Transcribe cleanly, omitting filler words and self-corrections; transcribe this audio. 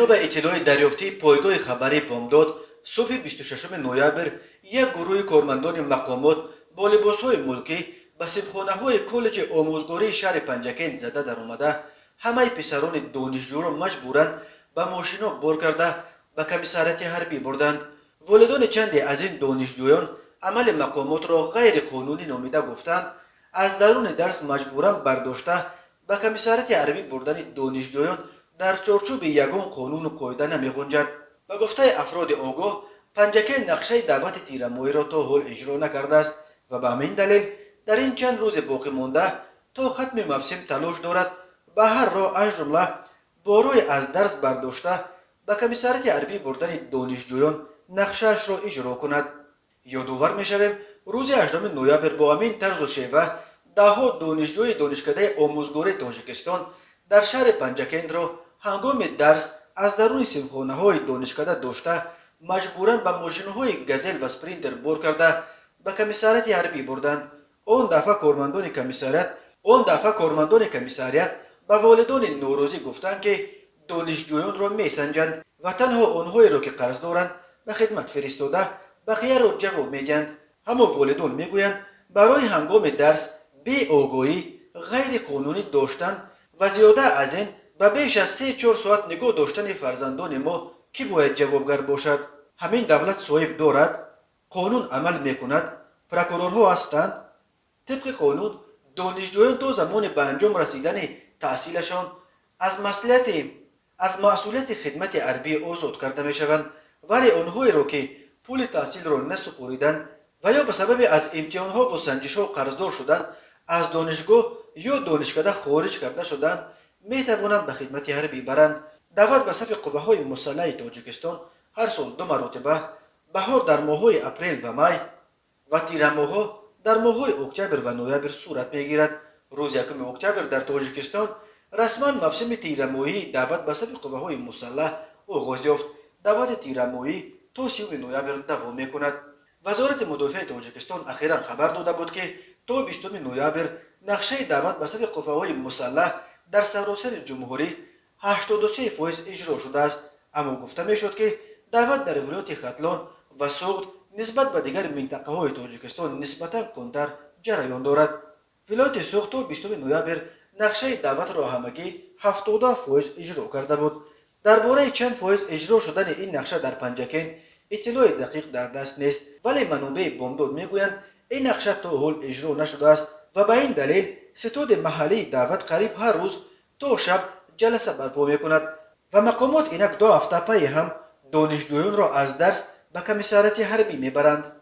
بنا به اطلاع دریافتی پایگاه خبری بامداد صبح 26 نوامبر یک گروه کارمندان مقامات با لباسهای ملکی به سیبخانه‌های کالج آموزگاری شهر پنجکین زده در آمده همه پسران دانشجو را مجبوراً به ماشینا بار کرده به کمیساریات حربی بردند. والدان چندی از این دانشجویان عمل مقامات را غیر قانونی نامیده گفتند از درون درس مجبوراً برداشته به کمیساریات حربی بردن دانشجویان در چارچوب یگان قانون و قاعده نمی‌گنجد. به گفته افراد آگاه پنجکین نقشه دعوت تیرمایی را تا حال اجرا نکرده است و به همین دلیل در این چند روز باقی مانده تا ختم موسم تلاش دارد به هر راه از جمله بارای از درس برداشته به کمیساریات حربی بردن دانشجویان نقشه‌اش را اجرا کند. یادآور می‌شویم روز 18 نوامبر با همین طرز و شیوه دهها دانشجوی دانشکده آموزگاری تاجیکستان در شهر پنجکین را هنگام درس از درون سیمخانه‌های دانشکده داشته مجبوراً به ماشین‌های گزل و سپرینتر بار کرده به کمیساریات حربی بردند. آن دفعه کارمندان کمیساریات به والدان نوروزی گفتند که دانشجویان را میسنجند و تنها آنهایی را که قرض دارند به خدمت فرستاده بقیه را جواب میدهند. اما والدان میگویند برای هنگام درس بی آگاهی غیر قانونی داشتن و زیاده از این به بیش از 3-4 ساعت نگاه داشتن فرزندان ما کی باید جوابگر باشد؟ همین دولت صاحب دارد، قانون عمل میکند، پروکورورها هستند. طبق قانون دانشجویان تا زمان به انجام رسیدن تحصیلشان از مسئولیت خدمت حربی آزاد کرده میشوند، ولی آنهایی را که پول تحصیل را نسپردند و یا به سبب از امتحانها و سنجش‌ها قرضدار شدند از دانشگاه یا دانشکده خارج کرده شدند میتوانند به خدمت حربی برند. دعوت به صف قوه‌های مسلح تاجیکستان هر سال 2 مرتبه، بهار در ماه‌های اپریل و می و تیر ماه‌ها در ماه‌های اکتبر و نوامبر صورت میگیرد. روز 1 اکتبر در تاجیکستان رسما موسم تیرماهی دعوت به صف قوه‌های مسلح آغاز یافت. دعوت تیرماهی تا 30 نوامبر دوام میکند. وزارت مدافع تاجیکستان اخیراً خبر داده بود که تا 20 نوامبر نقشه دعوت به صف قوه‌های مسلح در سراسر جمهوری 83% اجرا شده است. اما گفته میشد که دعوت در ولایت ختلان و سوغد نسبت به دیگر منطقه‌های تاجیکستان نسبتاً کمتر جریان دارد. ولایت سوغد تا 20 نوامبر نقشه دعوت را همگی 70% اجرا کرده بود. درباره چند فایز اجرا شدن این نقشه در پنجکین اطلاع دقیق در دست نیست، ولی منابع بامداد میگویند این نقشه تا حال اجرا نشده است و به این دلیل ستاد محلی دعوت قریب هر روز تا شب جلسه برپا میکند و مقامات اینک 2 هفته پی هم دانشجویان را از درس به کمیساریات حربی میبرند.